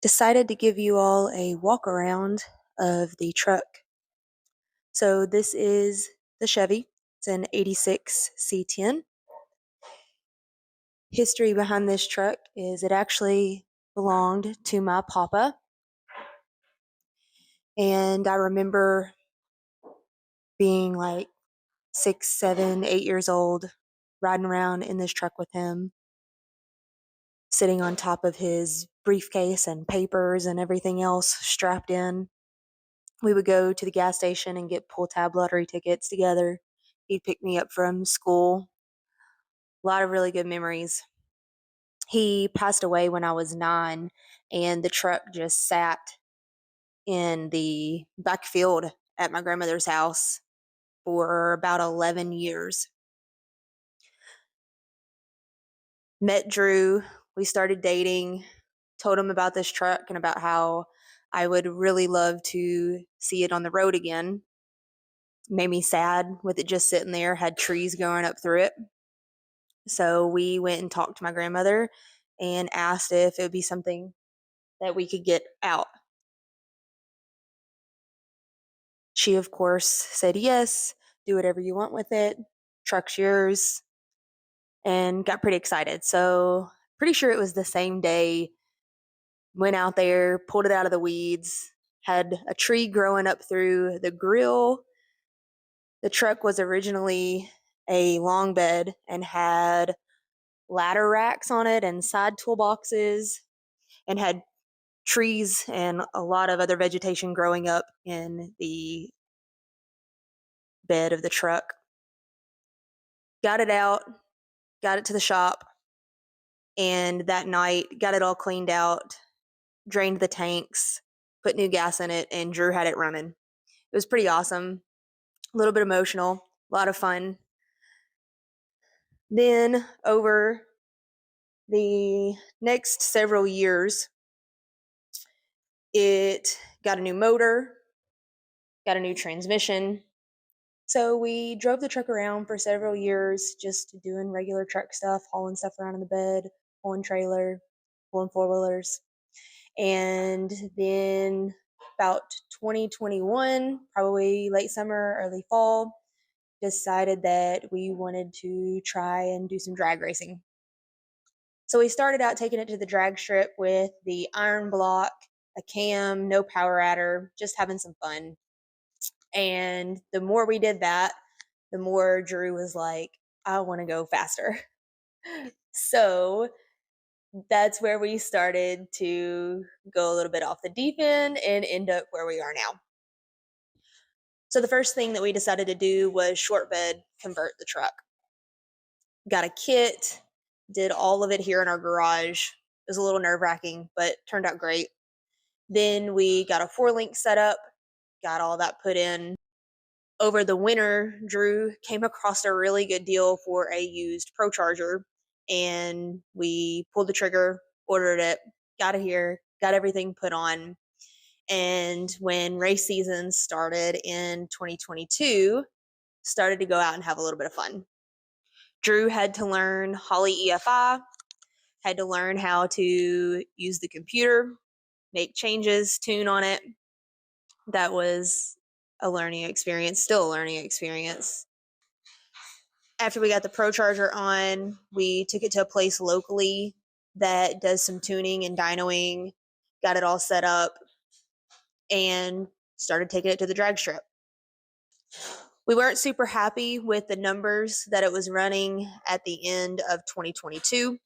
decided to give you all a walk around of the truck. So this is the Chevy. It's an 86 C10. History behind this truck is it actually belonged to my papa. And I remember being like 6, 7, 8 years old, riding around in this truck with him, sitting on top of his briefcase and papers and everything else strapped in. We would go to the gas station and get pull tab lottery tickets together. He'd pick me up from school. A lot of really good memories. He passed away when I was 9, and the truck just sat in the back field at my grandmother's house for about 11 years. Met Drew. We started dating, told him about this truck and about how I would really love to see it on the road again. Made me sad with it just sitting there, had trees going up through it. So we went and talked to my grandmother and asked if it would be something that we could get out. She, of course, said yes, do whatever you want with it, truck's yours, and got pretty excited. So, pretty sure it was the same day, went out there, pulled it out of the weeds, had a tree growing up through the grill. The truck was originally a long bed and had ladder racks on it and side toolboxes and had trees and a lot of other vegetation growing up in the bed of the truck. Got it out, got it to the shop, and that night got it all cleaned out, drained the tanks, put new gas in it, and Drew had it running. It was pretty awesome, a little bit emotional, a lot of fun. Then over the next several years, it got a new motor, got a new transmission. So we drove the truck around for several years, just doing regular truck stuff, hauling stuff around in the bed, pulling trailer, pulling four wheelers. And then about 2021, probably late summer, early fall, decided that we wanted to try and do some drag racing. So we started out taking it to the drag strip with the iron block, a cam, no power adder, just having some fun. And the more we did that, the more Drew was like, I want to go faster. So that's where we started to go a little bit off the deep end and end up where we are now. So the first thing that we decided to do was short bed convert the truck. Got a kit, did all of it here in our garage. It was a little nerve wracking, but turned out great. Then we got a 4-link set up, got all that put in. Over the winter, Drew came across a really good deal for a used Pro Charger, and we pulled the trigger, ordered it, got it here, got everything put on. And when race season started in 2022, started to go out and have a little bit of fun. Drew had to learn Holly EFI, had to learn how to use the computer, make changes, tune on it. That was a learning experience, still a learning experience. After we got the Pro Charger on, we took it to a place locally that does some tuning and dynoing, got it all set up, and started taking it to the drag strip. We weren't super happy with the numbers that it was running at the end of 2022.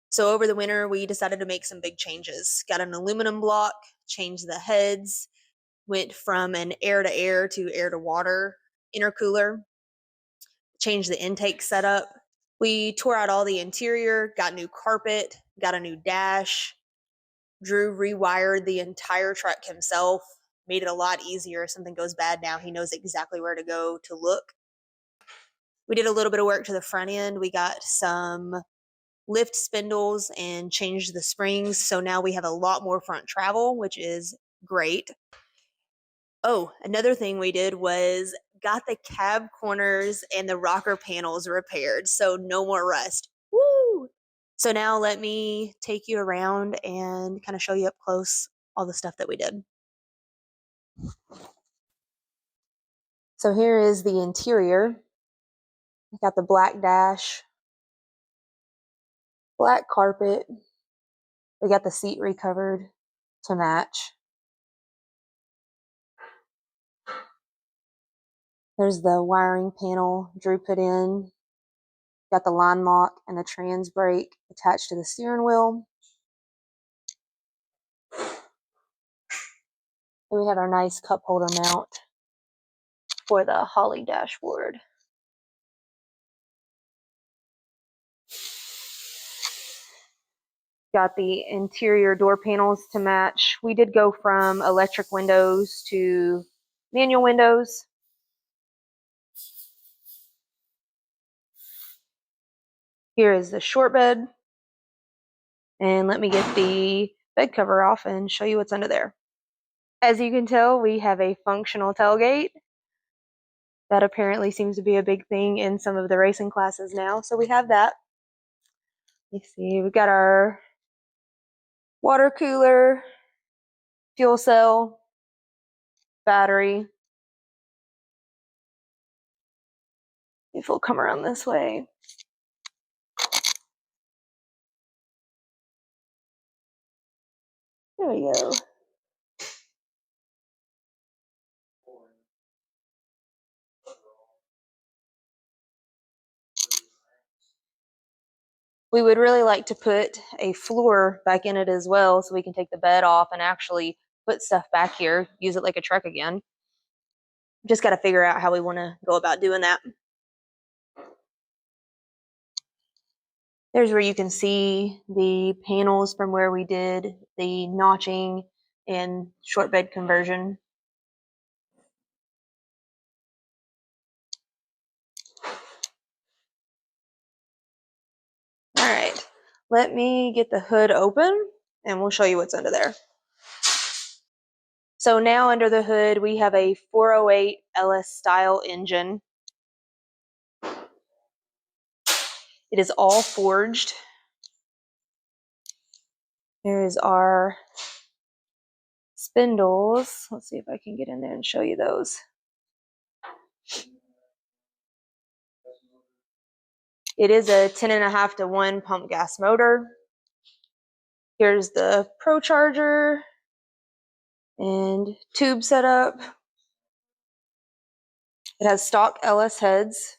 So over the winter, we decided to make some big changes. Got an aluminum block, changed the heads, went from an air to air to air to water intercooler, changed the intake setup. We tore out all the interior, got new carpet, got a new dash. Drew rewired the entire truck himself, made it a lot easier. If something goes bad now, he knows exactly where to go to look. We did a little bit of work to the front end. We got some lift spindles and changed the springs. So now we have a lot more front travel, which is great. Oh, another thing we did was got the cab corners and the rocker panels repaired. So no more rust. Woo! So now let me take you around and kind of show you up close all the stuff that we did. So here is the interior. We got the black dash, black carpet. We got the seat recovered to match. There's the wiring panel Drew put in. Got the line lock and the trans brake attached to the steering wheel. And we have our nice cup holder mount for the Holly dashboard. Got the interior door panels to match. We did go from electric windows to manual windows. Here is the short bed. And let me get the bed cover off and show you what's under there. As you can tell, we have a functional tailgate. That apparently seems to be a big thing in some of the racing classes now. So we have that. Let's see, we've got our water cooler, fuel cell, battery. If we'll come around this way. There we go. We would really like to put a floor back in it as well so we can take the bed off and actually put stuff back here, use it like a truck again. Just got to figure out how we want to go about doing that. There's where you can see the panels from where we did the notching and short bed conversion. All right, let me get the hood open and we'll show you what's under there. So now under the hood, we have a 408 LS style engine. It is all forged. There is our spindles. Let's see if I can get in there and show you those. It is a 10.5-to-1 pump gas motor. Here's the Pro Charger and tube setup. It has stock LS heads.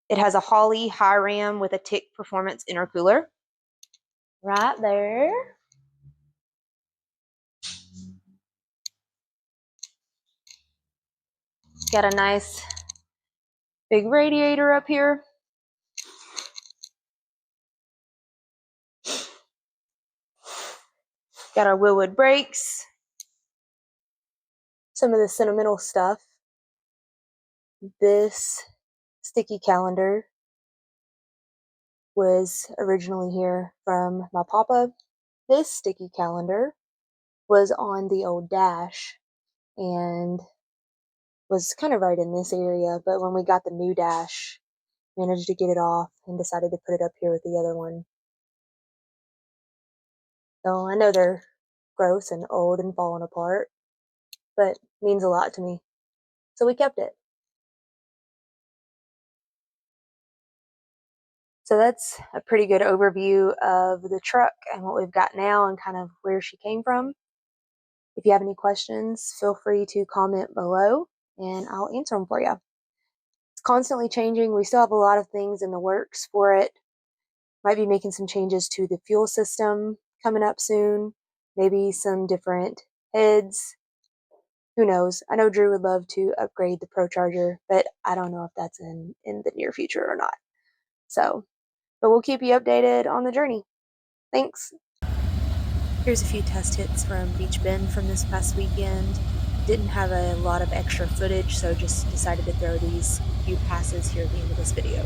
It has a Holley high ram with a Tick Performance intercooler. Right there. Got a nice big radiator up here. Got our Willwood brakes. Some of the sentimental stuff. This sticky calendar was originally here from my papa. This sticky calendar was on the old dash and was kind of right in this area, but when we got the new dash, managed to get it off and decided to put it up here with the other one. So I know they're gross and old and falling apart, but it means a lot to me. So we kept it. So that's a pretty good overview of the truck and what we've got now and kind of where she came from. If you have any questions, feel free to comment below and I'll answer them for you. It's constantly changing. We still have a lot of things in the works for it. Might be making some changes to the fuel system coming up soon. Maybe some different heads. Who knows? I know Drew would love to upgrade the Pro Charger, but I don't know if that's in the near future or not. So, but we'll keep you updated on the journey. Thanks. Here's a few test hits from Beach Bend from this past weekend. Didn't have a lot of extra footage, so just decided to throw these few passes here at the end of this video.